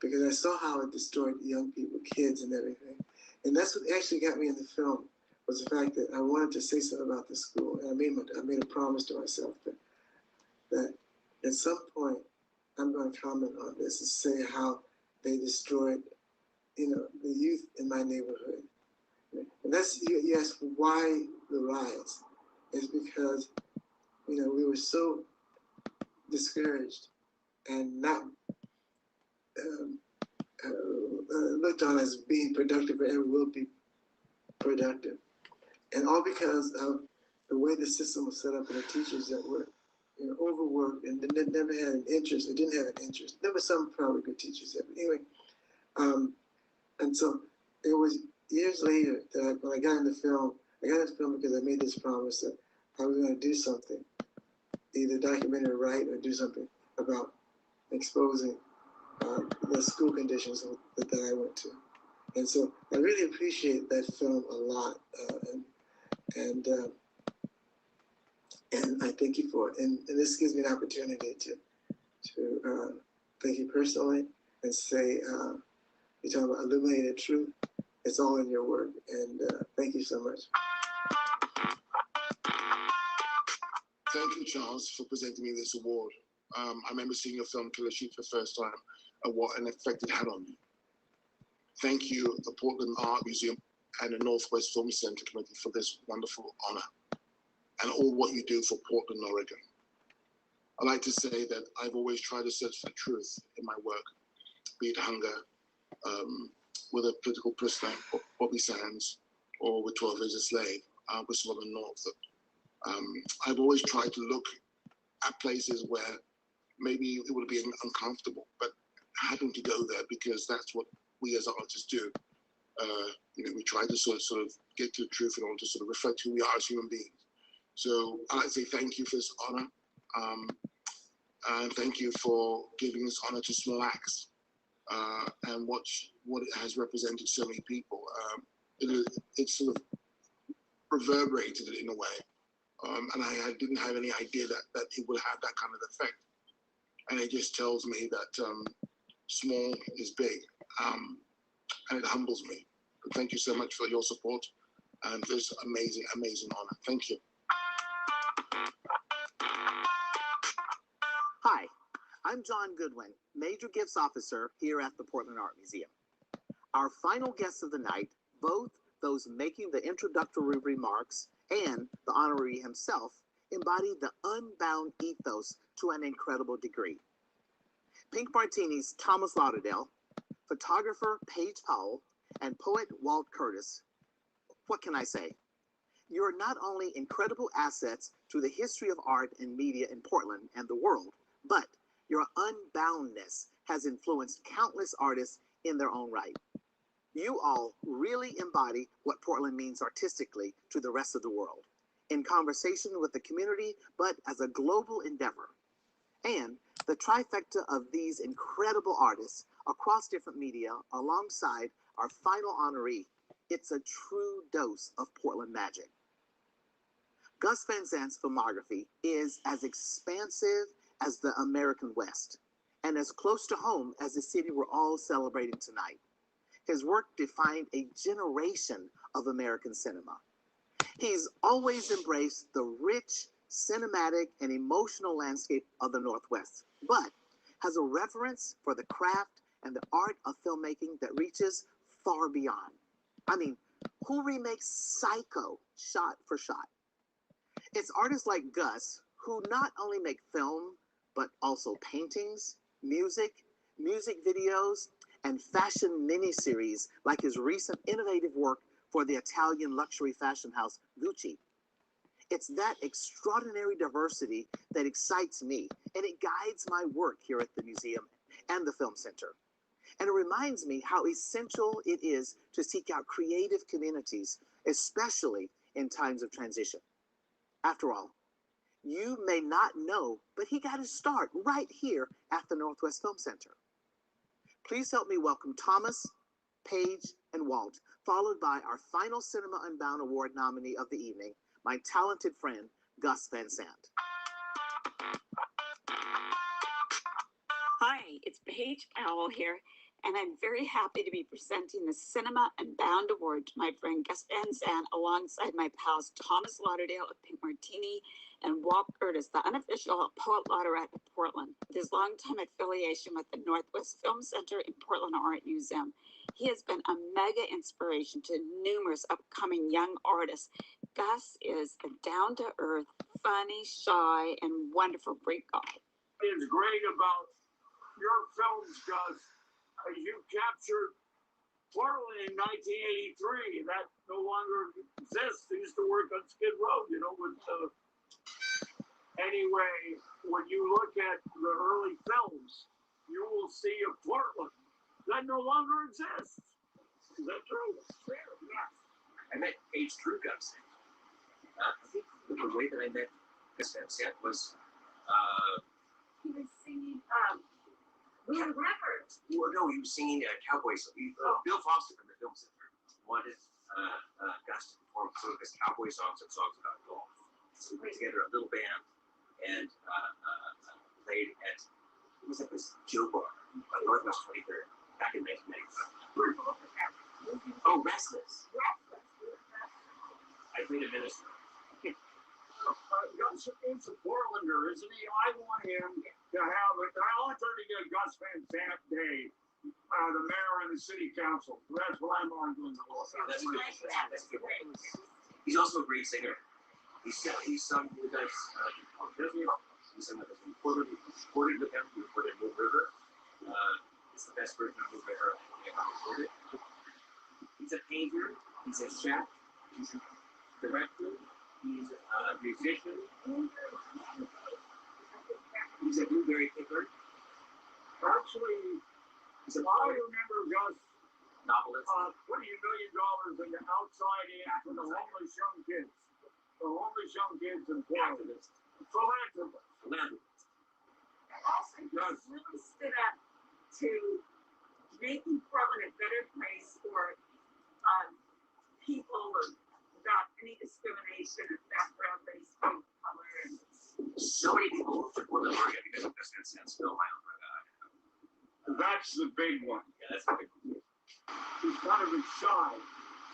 because I saw how it destroyed young people, kids and everything. And that's what actually got me in the film, was the fact that I wanted to say something about the school. And I made a promise to myself that at some point I'm going to comment on this and say how they destroyed, the youth in my neighborhood. And that's, you ask why the riots. It's because, we were so discouraged and not looked on as being productive or ever will be productive. And all because of the way the system was set up, and the teachers that were overworked and never had an interest, or didn't have an interest. There were some probably good teachers there, but anyway. And so it was years later that when I got into film, because I made this promise that I was going to do something, either documentary, write, or do something about exposing the school conditions that I went to. And so I really appreciate that film a lot, and I thank you for it. And this gives me an opportunity to thank you personally and say, you're talking about illuminated truth. It's all in your work, and thank you so much. Thank you, Charles, for presenting me this award. I remember seeing your film Killer Sheep for the first time, and what an effect it had on me. Thank you, the Portland Art Museum and the Northwest Film Center Committee for this wonderful honor, and all what you do for Portland, Oregon. I like to say that I've always tried to search for truth in my work, be it Hunger, with a political prisoner, Bobby Sands, or with 12 Years a Slave, with Solomon North. I've always tried to look at places where maybe it would be uncomfortable, but having to go there because that's what we as artists do. We try to sort of get to the truth in order to sort of reflect who we are as human beings. So I'd like to say thank you for this honor. And thank you for giving this honor to Small Acts. and what it has represented so many people. It's sort of reverberated it in a way. And I didn't have any idea that it would have that kind of effect. And it just tells me that small is big, and it humbles me. But thank you so much for your support and this amazing, amazing honor. Thank you. Hi, I'm John Goodwin, Major Gifts Officer here at the Portland Art Museum. Our final guests of the night, both those making the introductory remarks and the honoree himself, embody the Unbound ethos to an incredible degree. Pink Martini's Thomas Lauderdale, photographer Paige Powell, and poet Walt Curtis. What can I say? You're not only incredible assets to the history of art and media in Portland and the world, but your unboundness has influenced countless artists in their own right. You all really embody what Portland means artistically to the rest of the world, in conversation with the community, but as a global endeavor. And the trifecta of these incredible artists across different media alongside our final honoree, it's a true dose of Portland magic. Gus Vanzant's filmography is as expansive as the American West and as close to home as the city we're all celebrating tonight. His work defined a generation of American cinema. He's always embraced the rich, cinematic, and emotional landscape of the Northwest, but has a reverence for the craft and the art of filmmaking that reaches far beyond. I mean, who remakes Psycho shot for shot? It's artists like Gus who not only make film, but also paintings, music videos, and fashion miniseries like his recent innovative work for the Italian luxury fashion house Gucci. It's that extraordinary diversity that excites me, and it guides my work here at the museum and the Film Center. And it reminds me how essential it is to seek out creative communities, especially in times of transition. After all, you may not know, but he got his start right here at the Northwest Film Center. Please help me welcome Thomas, Paige, and Walt, followed by our final Cinema Unbound Award nominee of the evening, my talented friend, Gus Vanzant. Hi, it's Paige Powell here, and I'm very happy to be presenting the Cinema Unbound Award to my friend Gus Vanzant alongside my pals Thomas Lauderdale of Pink Martini and Walt Curtis, the unofficial poet laureate of Portland, with his longtime affiliation with the Northwest Film Center and Portland Art Museum. He has been a mega inspiration to numerous upcoming young artists. Gus is a down-to-earth, funny, shy, and wonderful freak guy. It's great about your films, Gus. You captured Portland in 1983. That no longer exists. They used to work on Skid Row, you know, with anyway, when you look at the early films, you will see a Portland that no longer exists. Is that true? Yes. I met Paige through Gus. I think the way that I met Gus Vanzant was he was singing we had records. Well, no, he was singing cowboy songs. Bill Foster from the Film Center wanted Gus to perform some of his cowboy songs and songs about golf. So we put together a little band and played at, it was at this Joe Bar on Northwest 23rd back in 1995. Oh, Restless. I played a minister. Gus is a Portlander, isn't he? I want him to have it. I'll try to get Gus Vanzant Day, the mayor and the city council. That's what I'm arguing for. That's good. That's good. He's also a great singer. He's sung with us he's sung with us in Portland. We recorded with him. We recorded Moon River. It's the best version of Moon River I've ever recorded. He's a painter. He's a chef. He's a director. He's a musician. He's a blueberry picker. Actually, I remember Gus novelist. $20 million in the outside in for the homeless young kids. The homeless young kids in Portland. Philanthropist. Also, Gus really stood up to making Portland a better place for people without any discrimination of background, race, color. And So many people look for Portland, Oregon because of this instance. Bill, I don't know that. that's the big one. Yeah, that's a big one. He's kind of a shy,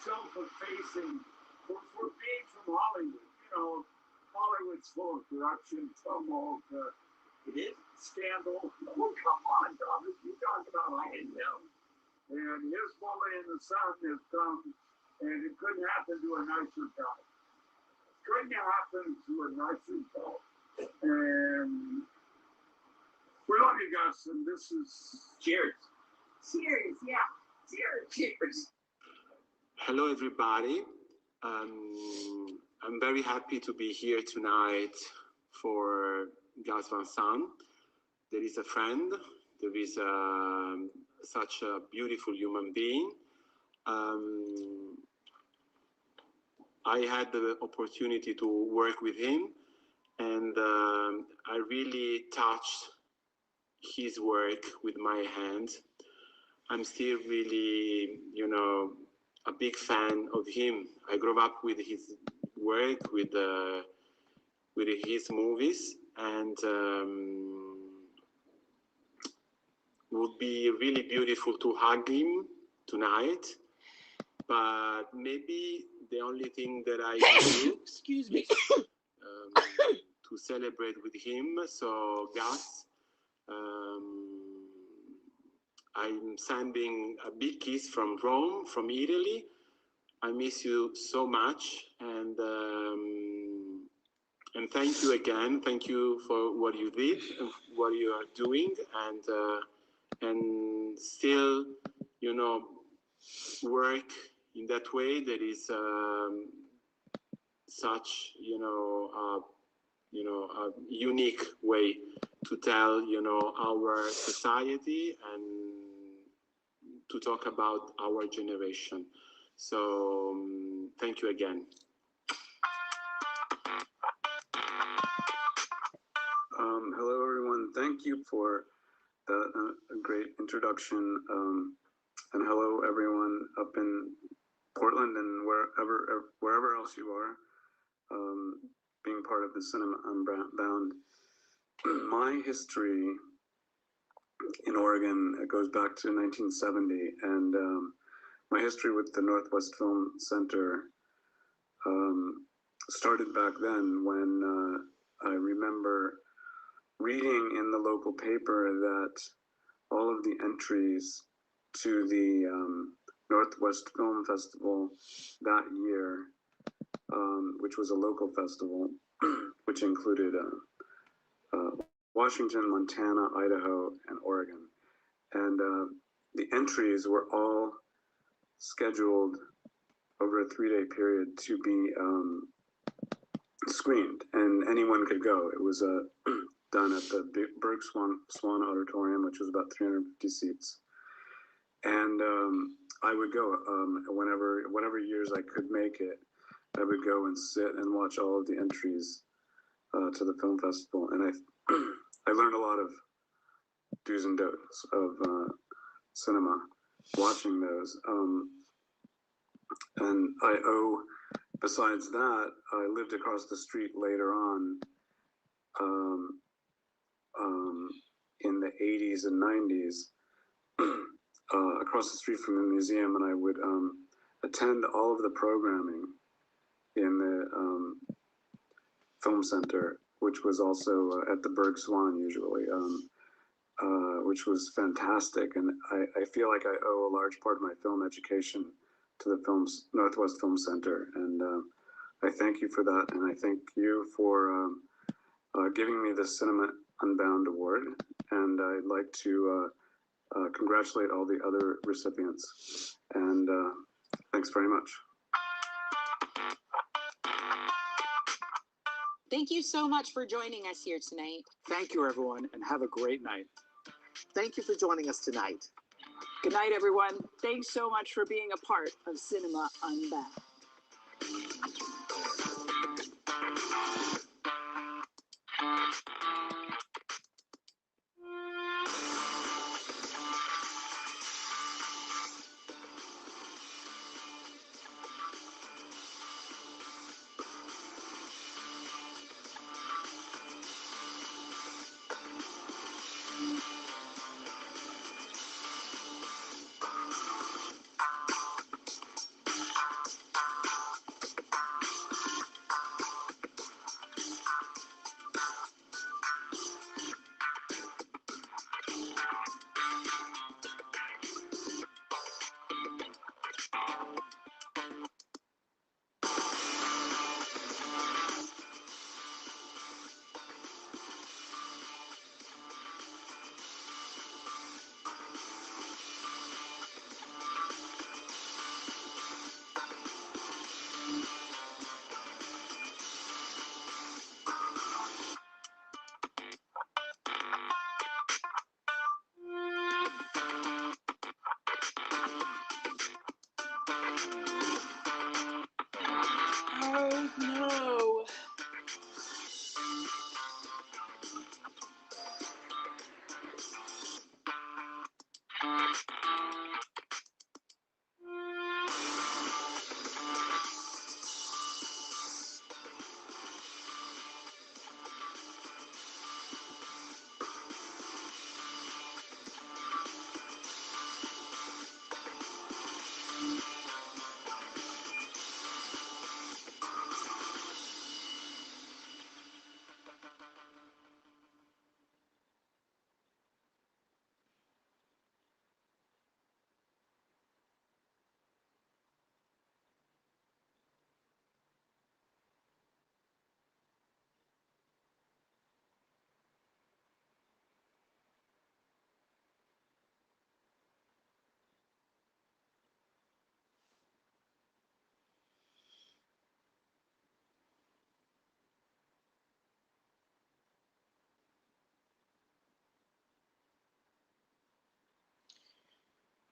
self-effacing. For being from Hollywood, you know, Hollywood's full of corruption, tumult, It is. scandal. Oh, come on, Thomas. You talk about I didn't know. And his woman in the sun has come, and it couldn't happen to a nicer guy. Couldn't happen to a nicer guy. And we love you guys, and this is Cheers. cheers, yeah. Cheers. Cheers. Hello, everybody. I'm very happy to be here tonight for Gus Vanzant. There is a friend. There is such a beautiful human being. I had the opportunity to work with him, and I really touched his work with my hands. I'm still really, a big fan of him. I grew up with his work, with his movies, and would be really beautiful to hug him tonight. But maybe the only thing that I can do, excuse me, to celebrate with him. So, Gus, I'm sending a big kiss from Rome, from Italy. I miss you so much, and thank you again. Thank you for what you did, and what you are doing, and still, work in that way. That is such, a unique way to tell, our society and to talk about our generation. So thank you again. Hello, everyone. Thank you for that great introduction. And hello, everyone up in Portland and wherever else you are, being part of the Cinema Unbound. My history in Oregon, it goes back to 1970, and my history with the Northwest Film Center started back then when I remember reading in the local paper that all of the entries to the Northwest Film Festival that year, which was a local festival, which included Washington, Montana, Idaho, and Oregon. And the entries were all scheduled over a 3-day period to be screened, and anyone could go. It was done at the Berg Swan Auditorium, which was about 350 seats. And I would go whatever years I could make it. I would go and sit and watch all of the entries to the film festival, and I learned a lot of do's and don'ts of cinema watching those. And besides that, I lived across the street later on in the 80s and 90s, across the street from the museum, and I would attend all of the programming in the film center, which was also at the Berg Swan usually, which was fantastic. And I feel like I owe a large part of my film education to the Northwest Film Center. And I thank you for that. And I thank you for giving me the Cinema Unbound Award. And I'd like to congratulate all the other recipients. And thanks very much. Thank you so much for joining us here tonight. Thank you, everyone, and have a great night. Thank you for joining us tonight. Good night, everyone. Thanks so much for being a part of Cinema Unbound.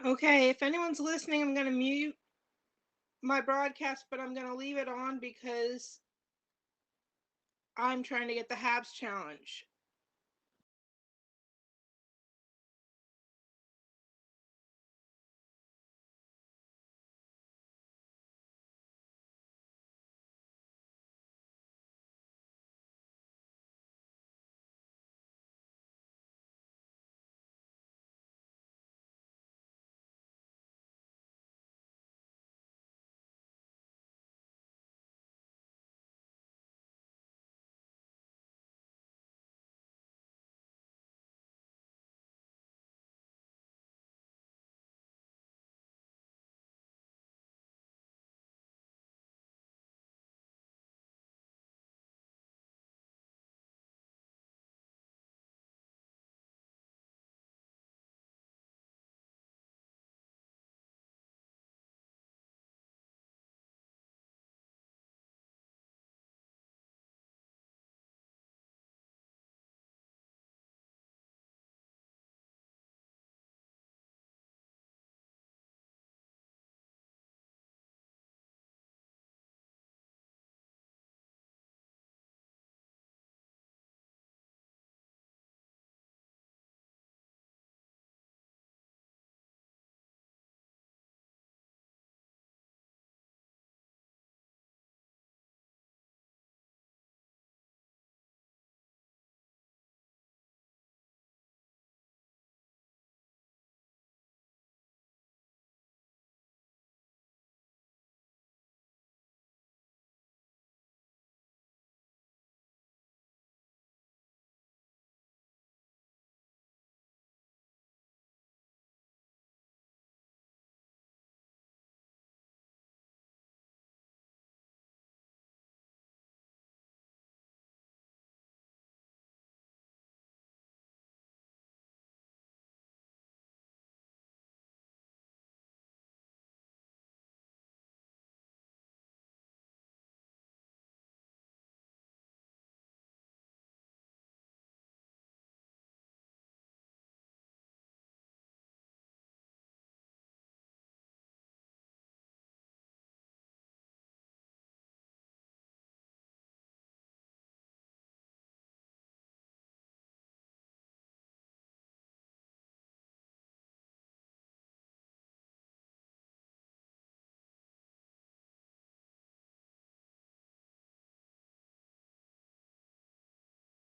Okay, if anyone's listening, I'm going to mute my broadcast, but I'm going to leave it on because I'm trying to get the Habs challenge.